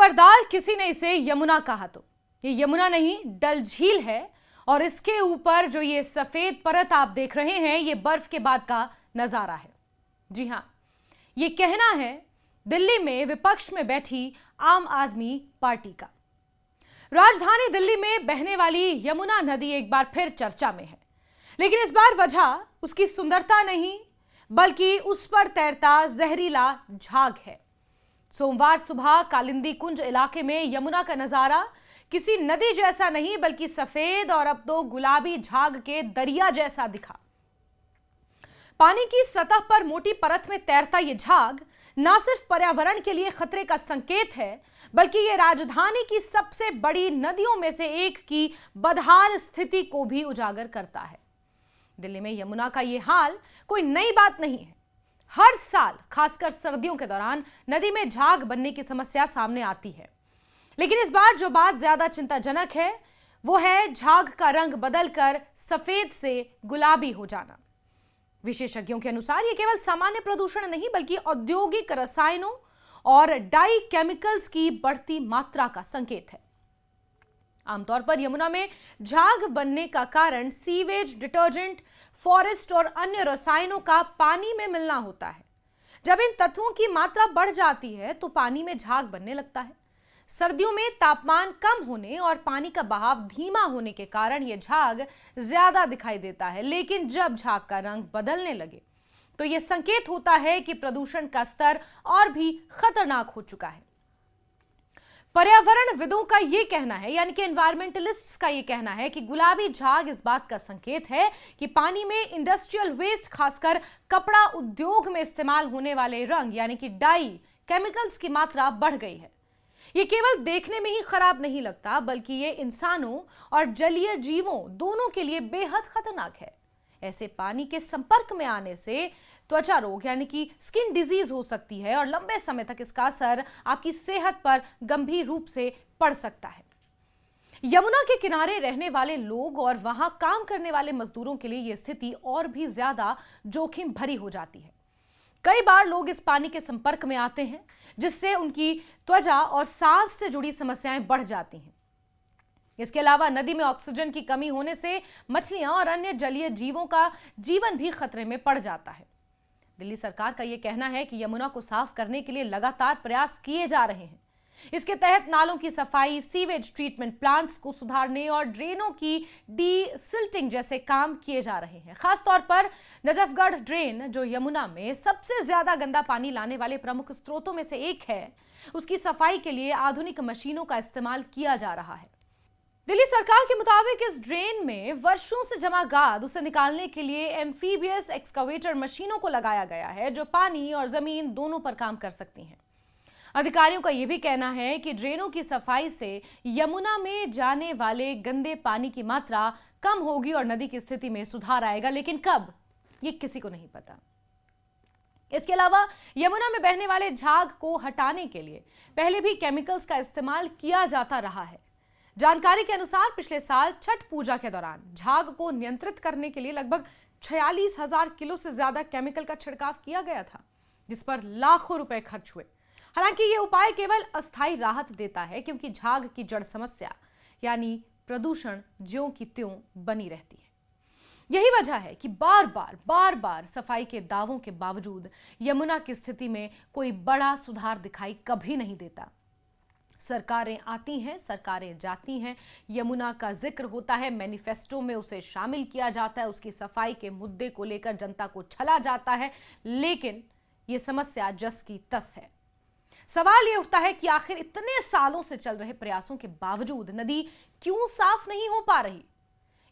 खबरदार किसी ने इसे यमुना कहा तो ये यमुना नहीं, डल झील है। और इसके ऊपर जो ये सफेद परत आप देख रहे हैं, ये बर्फ के बाद का नजारा है। जी हां, ये कहना है दिल्ली में विपक्ष में बैठी आम आदमी पार्टी का। राजधानी दिल्ली में बहने वाली यमुना नदी एक बार फिर चर्चा में है, लेकिन इस बार वजह उसकी सुंदरता नहीं बल्कि उस पर तैरता जहरीला झाग है। सोमवार सुबह कालिंदी कुंज इलाके में यमुना का नजारा किसी नदी जैसा नहीं बल्कि सफेद और अब तो गुलाबी झाग के दरिया जैसा दिखा। पानी की सतह पर मोटी परत में तैरता यह झाग न सिर्फ पर्यावरण के लिए खतरे का संकेत है, बल्कि यह राजधानी की सबसे बड़ी नदियों में से एक की बदहाल स्थिति को भी उजागर करता है। दिल्ली में यमुना का यह हाल कोई नई बात नहीं है। हर साल खासकर सर्दियों के दौरान नदी में झाग बनने की समस्या सामने आती है, लेकिन इस बार जो बात ज्यादा चिंताजनक है वो है झाग का रंग बदलकर सफेद से गुलाबी हो जाना। विशेषज्ञों के अनुसार यह केवल सामान्य प्रदूषण नहीं बल्कि औद्योगिक रसायनों और डाई केमिकल्स की बढ़ती मात्रा का संकेत है। आमतौर पर यमुना में झाग बनने का कारण सीवेज, डिटर्जेंट, फॉरेस्ट और अन्य रसायनों का पानी में मिलना होता है। जब इन तत्वों की मात्रा बढ़ जाती है तो पानी में झाग बनने लगता है। सर्दियों में तापमान कम होने और पानी का बहाव धीमा होने के कारण यह झाग ज्यादा दिखाई देता है, लेकिन जब झाग का रंग बदलने लगे तो यह संकेत होता है कि प्रदूषण का स्तर और भी खतरनाक हो चुका है। पर्यावरणविदों का यह कहना है, यानी कि एनवायरमेंटलिस्ट्स का यह कहना है कि गुलाबी झाग इस बात का संकेत है कि पानी में इंडस्ट्रियल वेस्ट, खासकर कपड़ा उद्योग में इस्तेमाल होने वाले रंग यानी कि डाई केमिकल्स की मात्रा बढ़ गई है। यह केवल देखने में ही खराब नहीं लगता बल्कि यह इंसानों और जलीय जीवों दोनों के लिए बेहद खतरनाक है। ऐसे पानी के संपर्क में आने से त्वचा रोग यानी कि स्किन डिजीज हो सकती है और लंबे समय तक इसका असर आपकी सेहत पर गंभीर रूप से पड़ सकता है। यमुना के किनारे रहने वाले लोग और वहां काम करने वाले मजदूरों के लिए यह स्थिति और भी ज्यादा जोखिम भरी हो जाती है। कई बार लोग इस पानी के संपर्क में आते हैं जिससे उनकी त्वचा और सांस से जुड़ी समस्याएं बढ़ जाती हैं। इसके अलावा नदी में ऑक्सीजन की कमी होने से मछलियां और अन्य जलीय जीवों का जीवन भी खतरे में पड़ जाता है। दिल्ली सरकार का यह कहना है कि यमुना को साफ करने के लिए लगातार प्रयास किए जा रहे हैं। इसके तहत नालों की सफाई, सीवेज ट्रीटमेंट प्लांट्स को सुधारने और ड्रेनों की डी-सिल्टिंग जैसे काम किए जा रहे हैं। खासतौर पर नजफगढ़ ड्रेन, जो यमुना में सबसे ज्यादा गंदा पानी लाने वाले प्रमुख स्रोतों में से एक है, उसकी सफाई के लिए आधुनिक मशीनों का इस्तेमाल किया जा रहा है। दिल्ली सरकार के मुताबिक इस ड्रेन में वर्षों से जमा गाद उसे निकालने के लिए एम्फीबियस एक्सकावेटर मशीनों को लगाया गया है, जो पानी और जमीन दोनों पर काम कर सकती हैं। अधिकारियों का यह भी कहना है कि ड्रेनों की सफाई से यमुना में जाने वाले गंदे पानी की मात्रा कम होगी और नदी की स्थिति में सुधार आएगा, लेकिन कब, ये किसी को नहीं पता। इसके अलावा यमुना में बहने वाले झाग को हटाने के लिए पहले भी केमिकल्स का इस्तेमाल किया जाता रहा है। जानकारी के अनुसार पिछले साल छठ पूजा के दौरान झाग को नियंत्रित करने के लिए लगभग 46,000 किलो से ज्यादा केमिकल का छिड़काव किया गया था, जिस पर लाखों रुपए खर्च हुए। हालांकि यह उपाय केवल अस्थायी राहत देता है, क्योंकि झाग की जड़ समस्या यानी प्रदूषण ज्यों की त्यों बनी रहती है। यही वजह है कि बार बार सफाई के दावों के बावजूद यमुना की स्थिति में कोई बड़ा सुधार दिखाई कभी नहीं देता। सरकारें आती हैं, सरकारें जाती हैं, यमुना का जिक्र होता है, मैनिफेस्टो में उसे शामिल किया जाता है, उसकी सफाई के मुद्दे को लेकर जनता को छला जाता है, लेकिन यह समस्या जस की तस है। सवाल यह उठता है कि आखिर इतने सालों से चल रहे प्रयासों के बावजूद नदी क्यों साफ नहीं हो पा रही?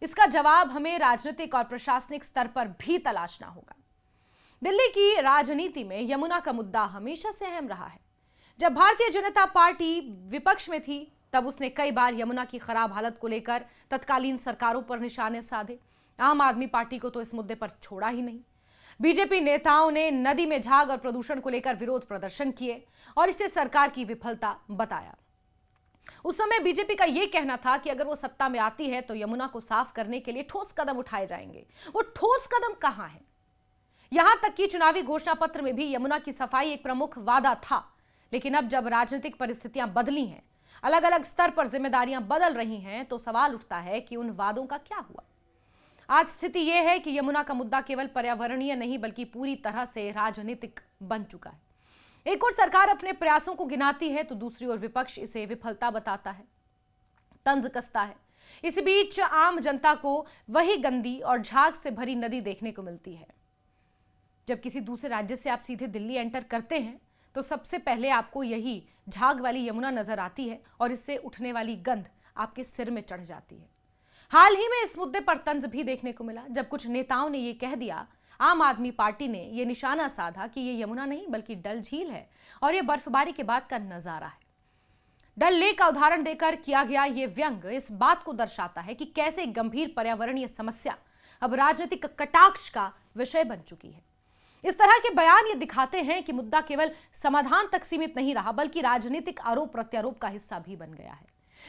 इसका जवाब हमें राजनीतिक और प्रशासनिक स्तर पर भी तलाशना होगा। दिल्ली की राजनीति में यमुना का मुद्दा हमेशा से अहम रहा है। जब भारतीय जनता पार्टी विपक्ष में थी, तब उसने कई बार यमुना की खराब हालत को लेकर तत्कालीन सरकारों पर निशाने साधे। आम आदमी पार्टी को तो इस मुद्दे पर छोड़ा ही नहीं। बीजेपी नेताओं ने नदी में झाग और प्रदूषण को लेकर विरोध प्रदर्शन किए और इसे सरकार की विफलता बताया। उस समय बीजेपी का यह कहना था कि अगर वो सत्ता में आती है तो यमुना को साफ करने के लिए ठोस कदम उठाए जाएंगे। वो ठोस कदम कहां है? यहां तक कि चुनावी घोषणा पत्र में भी यमुना की सफाई एक प्रमुख वादा था, लेकिन अब जब राजनीतिक परिस्थितियां बदली हैं, अलग अलग स्तर पर जिम्मेदारियां बदल रही हैं, तो सवाल उठता है कि उन वादों का क्या हुआ। आज स्थिति यह है कि यमुना का मुद्दा केवल पर्यावरणीय नहीं बल्कि पूरी तरह से राजनीतिक बन चुका है। एक ओर सरकार अपने प्रयासों को गिनाती है तो दूसरी ओर विपक्ष इसे विफलता बताता है, तंज कसता है। इस बीच आम जनता को वही गंदी और झाग से भरी नदी देखने को मिलती है। जब किसी दूसरे राज्य से आप सीधे दिल्ली एंटर करते हैं तो सबसे पहले आपको यही झाग वाली यमुना नजर आती है और इससे उठने वाली गंध आपके सिर में चढ़ जाती है। हाल ही में इस मुद्दे पर तंज भी देखने को मिला जब कुछ नेताओं ने यह कह दिया, आम आदमी पार्टी ने यह निशाना साधा कि यह यमुना नहीं बल्कि डल झील है और यह बर्फबारी के बाद का नजारा है। डल लेक का उदाहरण देकर किया गया यह व्यंग इस बात को दर्शाता है कि कैसे गंभीर पर्यावरणीय समस्या अब राजनीतिक कटाक्ष का विषय बन चुकी है। इस तरह के बयान ये दिखाते हैं कि मुद्दा केवल समाधान तक सीमित नहीं रहा बल्कि राजनीतिक आरोप प्रत्यारोप का हिस्सा भी बन गया है।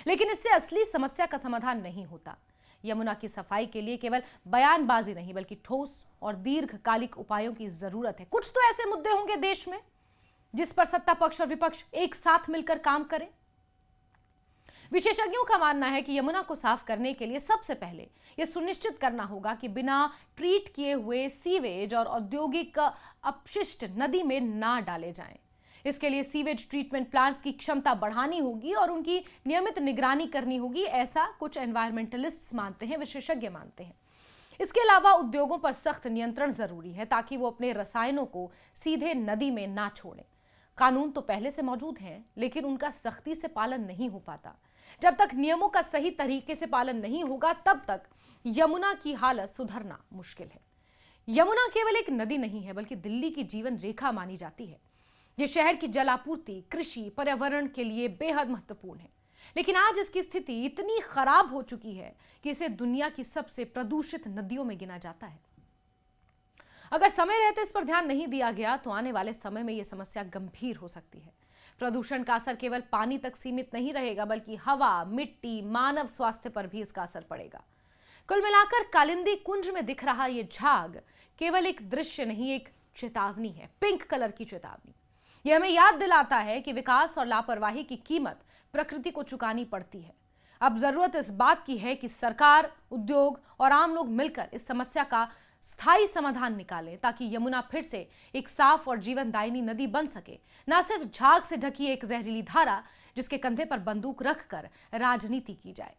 लेकिन इससे असली समस्या का समाधान नहीं होता। यमुना की सफाई के लिए केवल बयानबाजी नहीं बल्कि ठोस और दीर्घकालिक उपायों की जरूरत है। कुछ तो ऐसे मुद्दे होंगे देश में जिस पर सत्ता पक्ष और विपक्ष एक साथ मिलकर काम करें। विशेषज्ञों का मानना है कि यमुना को साफ करने के लिए सबसे पहले यह सुनिश्चित करना होगा कि बिना ट्रीट किए हुए सीवेज और औद्योगिक अपशिष्ट नदी में ना डाले जाएं। इसके लिए सीवेज ट्रीटमेंट प्लांट्स की क्षमता बढ़ानी होगी और उनकी नियमित निगरानी करनी होगी, ऐसा कुछ एनवायरमेंटलिस्ट मानते हैं, विशेषज्ञ मानते हैं। इसके अलावा उद्योगों पर सख्त नियंत्रण जरूरी है ताकि वो अपने रसायनों को सीधे नदी में ना छोड़ें। कानून तो पहले से मौजूद हैं लेकिन उनका सख्ती से पालन नहीं हो पाता। जब तक नियमों का सही तरीके से पालन नहीं होगा तब तक यमुना की हालत सुधरना मुश्किल है। यमुना केवल एक नदी नहीं है बल्कि दिल्ली की जीवन रेखा मानी जाती है। ये शहर की जल आपूर्ति, कृषि, पर्यावरण के लिए बेहद महत्वपूर्ण है। लेकिन आज इसकी स्थिति इतनी खराब हो चुकी है कि इसे दुनिया की सबसे प्रदूषित नदियों में गिना जाता है। अगर समय रहते इस पर ध्यान नहीं दिया गया तो आने वाले समय में यह समस्या गंभीर हो सकती है। प्रदूषण का असर केवल पानी तक सीमित नहीं रहेगा बल्कि हवा, मिट्टी, मानव स्वास्थ्य पर भी इसका असर पड़ेगा। कुल मिलाकर कालिंदी कुंज में दिख रहा यह झाग केवल एक दृश्य नहीं, एक चेतावनी है, पिंक कलर की चेतावनी। यह हमें याद दिलाता है कि विकास और लापरवाही की कीमत प्रकृति को चुकानी पड़ती है। अब जरूरत इस बात की है कि सरकार, उद्योग और आम लोग मिलकर इस समस्या का स्थायी समाधान निकालें ताकि यमुना फिर से एक साफ और जीवनदायिनी नदी बन सके, न सिर्फ झाग से ढकी एक जहरीली धारा जिसके कंधे पर बंदूक रखकर राजनीति की जाए।